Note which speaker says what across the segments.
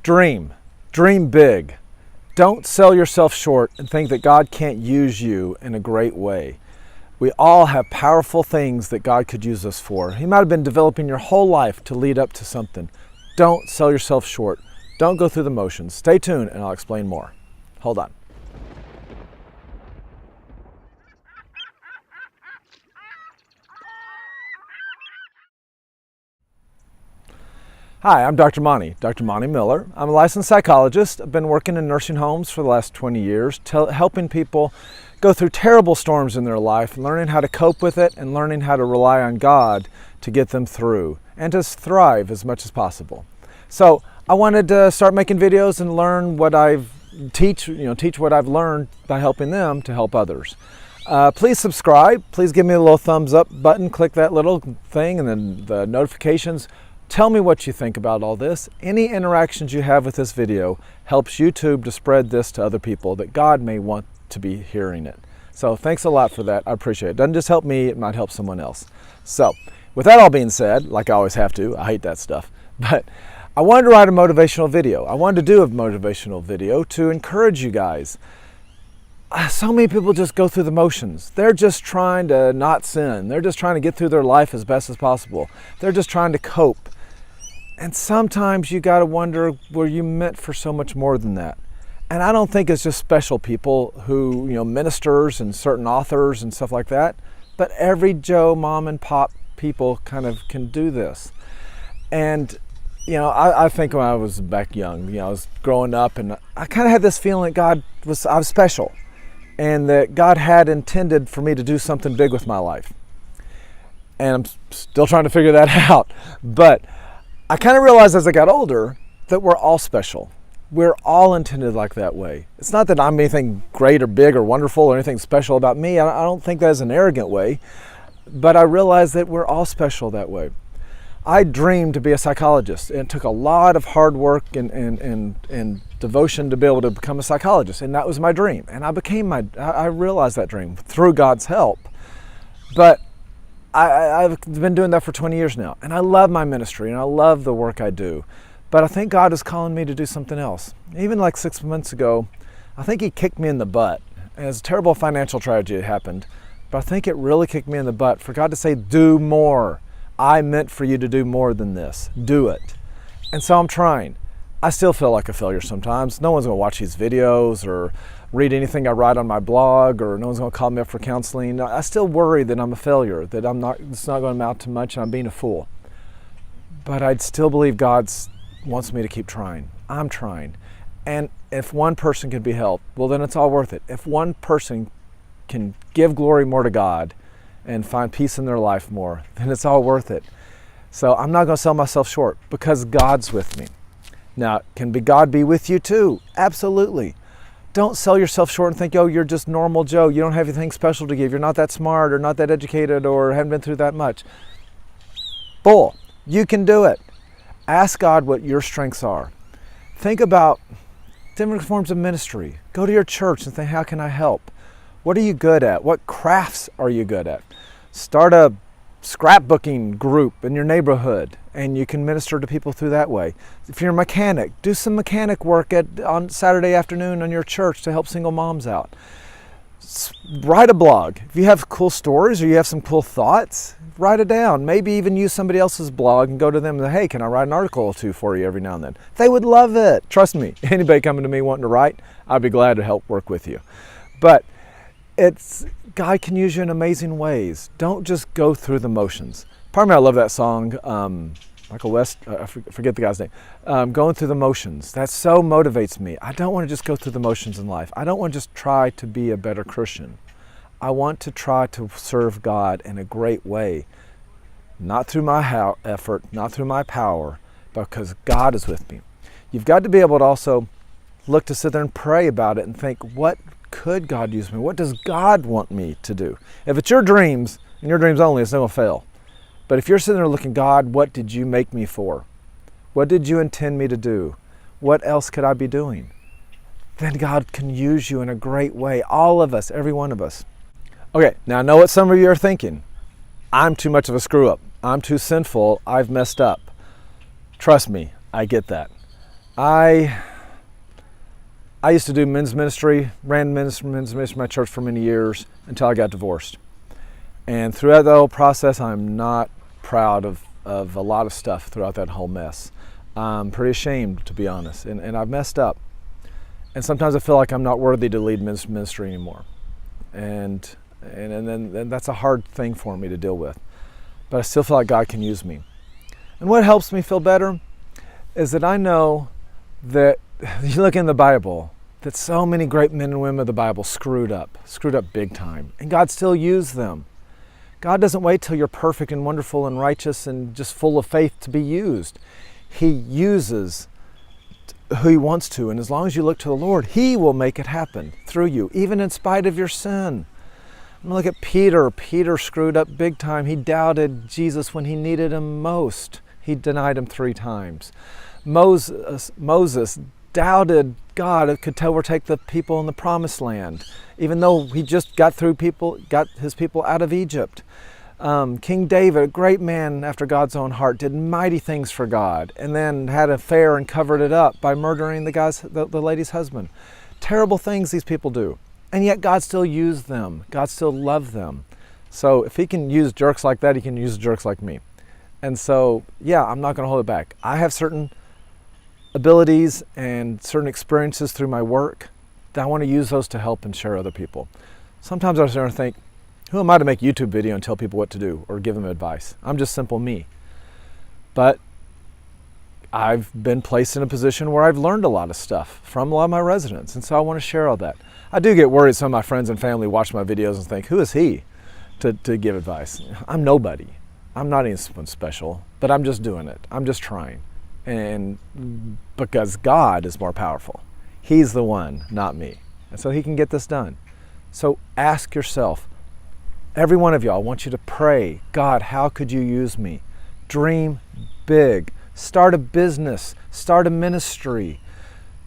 Speaker 1: Dream big. Don't sell yourself short and think that God can't use you in a great way. We all have powerful things that God could use us for. He might have been developing your whole life to lead up to something. Don't sell yourself short. Don't go through the motions. Stay tuned and I'll explain more. Hold on. Hi, I'm Dr. Monty Miller. I'm a licensed psychologist. I've been working in nursing homes for the last 20 years, helping people go through terrible storms in their life, learning how to cope with it and learning how to rely on God to get them through and to thrive as much as possible. So I wanted to start making videos and learn what teach what I've learned by helping them to help others. Please subscribe. Please give me a little thumbs up button. Click that little thing and then the notifications. Tell me what you think about all this. Any interactions you have with this video helps YouTube to spread this to other people that God may want to be hearing it. So thanks a lot for that. I appreciate it. It doesn't just help me, it might help someone else. So with that all being said, like I always have to, I hate that stuff, but I wanted to write a motivational video. I wanted to do a motivational video to encourage you guys. So many people just go through the motions. They're just trying to not sin. They're just trying to get through their life as best as possible. They're just trying to cope. And sometimes you got to wonder, were you meant for so much more than that? And I don't think it's just special people who, ministers and certain authors and stuff like that, but every Joe, mom and pop people kind of can do this. And, I think when I was back young, I was growing up and I kind of had this feeling that I was special and that God had intended for me to do something big with my life. And I'm still trying to figure that out. But I kind of realized as I got older that we're all special. We're all intended like that way. It's not that I'm anything great or big or wonderful or anything special about me. I don't think that is an arrogant way, but I realized that we're all special that way. I dreamed to be a psychologist, and it took a lot of hard work and devotion to be able to become a psychologist, and that was my dream. And I realized that dream through God's help. But I've been doing that for 20 years now, and I love my ministry, and I love the work I do. But I think God is calling me to do something else. Even like 6 months ago, I think He kicked me in the butt. And it's a terrible financial tragedy that happened, but I think it really kicked me in the butt for God to say, do more. I meant for you to do more than this. Do it. And so I'm trying. I still feel like a failure sometimes. No one's going to watch these videos or read anything I write on my blog, or no one's going to call me up for counseling. I still worry that I'm a failure, that it's not going to amount to much and I'm being a fool. But I'd still believe God wants me to keep trying. I'm trying. And if one person can be helped, well, then it's all worth it. If one person can give glory more to God and find peace in their life more, then it's all worth it. So I'm not going to sell myself short because God's with me. Now, can God be with you too? Absolutely. Don't sell yourself short and think, oh, you're just normal Joe. You don't have anything special to give. You're not that smart or not that educated or haven't been through that much. Bull. You can do it. Ask God what your strengths are. Think about different forms of ministry. Go to your church and think, how can I help? What are you good at? What crafts are you good at? Start a scrapbooking group in your neighborhood and you can minister to people through that way. If you're a mechanic, do some mechanic work on Saturday afternoon on your church to help single moms out. Write a blog. If you have cool stories or you have some cool thoughts, write it down. Maybe even use somebody else's blog and go to them and say, hey, can I write an article or two for you every now and then? They would love it. Trust me, anybody coming to me wanting to write, I'd be glad to help work with you. But God can use you in amazing ways. Don't just go through the motions. Part of me, I love that song, Michael West, I forget the guy's name, Going Through the Motions. That so motivates me. I don't want to just go through the motions in life. I don't want to just try to be a better Christian. I want to try to serve God in a great way, not through my effort, not through my power, but because God is with me. You've got to be able to also look to sit there and pray about it and think, what could God use me? What does God want me to do? If it's your dreams, and your dreams only, it's not going to fail. But if you're sitting there looking, God, what did you make me for? What did you intend me to do? What else could I be doing? Then God can use you in a great way. All of us, every one of us. Okay, now I know what some of you are thinking. I'm too much of a screw up. I'm too sinful. I've messed up. Trust me, I get that. I used to do men's ministry, ran men's ministry in my church for many years until I got divorced. And throughout the whole process, I'm not proud of a lot of stuff throughout that whole mess. I'm pretty ashamed, to be honest, and I've messed up. And sometimes I feel like I'm not worthy to lead men's ministry anymore. And then that's a hard thing for me to deal with. But I still feel like God can use me. And what helps me feel better is that I know that, you look in the Bible, that so many great men and women of the Bible screwed up big time. And God still used them. God doesn't wait till you're perfect and wonderful and righteous and just full of faith to be used. He uses who He wants to, and as long as you look to the Lord, He will make it happen through you, even in spite of your sin. I'm gonna look at Peter. Peter screwed up big time. He doubted Jesus when He needed Him most. He denied Him 3 times. Moses doubted God could overtake the people in the promised land, even though he just got his people out of Egypt. King David, a great man after God's own heart, did mighty things for God, and then had an affair and covered it up by murdering the lady's husband. Terrible things these people do, and yet God still used them. God still loved them. So if He can use jerks like that, He can use jerks like me. And so, yeah, I'm not going to hold it back. I have certain abilities and certain experiences through my work that I want to use those to help and share other people. Sometimes I start to think, who am I to make a YouTube video and tell people what to do or give them advice? I'm just simple me. But I've been placed in a position where I've learned a lot of stuff from a lot of my residents, and so I want to share all that. I do get worried some of my friends and family watch my videos and think, who is he to give advice? I'm nobody. I'm not anyone special, but I'm just doing it. I'm just trying. And because God is more powerful. He's the one, not me. And so He can get this done. So ask yourself, every one of y'all, I want you to pray, God, how could you use me? Dream big. Start a business. Start a ministry.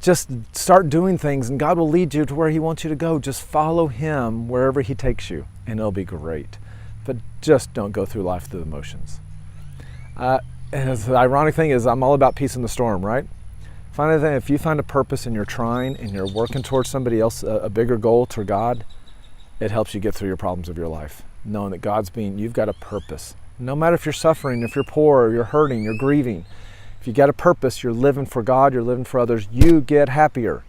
Speaker 1: Just start doing things, and God will lead you to where He wants you to go. Just follow Him wherever He takes you, and it'll be great. But just don't go through life through the motions. And the ironic thing is, I'm all about peace in the storm, right? If you find a purpose and you're trying and you're working towards somebody else, a bigger goal to God, it helps you get through your problems of your life, knowing that you've got a purpose. No matter if you're suffering, if you're poor, or you're hurting, you're grieving, if you got a purpose, you're living for God, you're living for others, you get happier.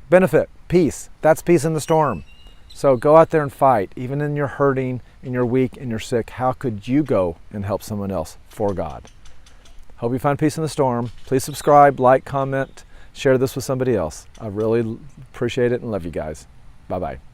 Speaker 1: Benefit, peace. That's peace in the storm. So go out there and fight. Even in your hurting, and you're weak, and you're sick, how could you go and help someone else for God? Hope you find peace in the storm. Please subscribe, like, comment, share this with somebody else. I really appreciate it and love you guys. Bye-bye.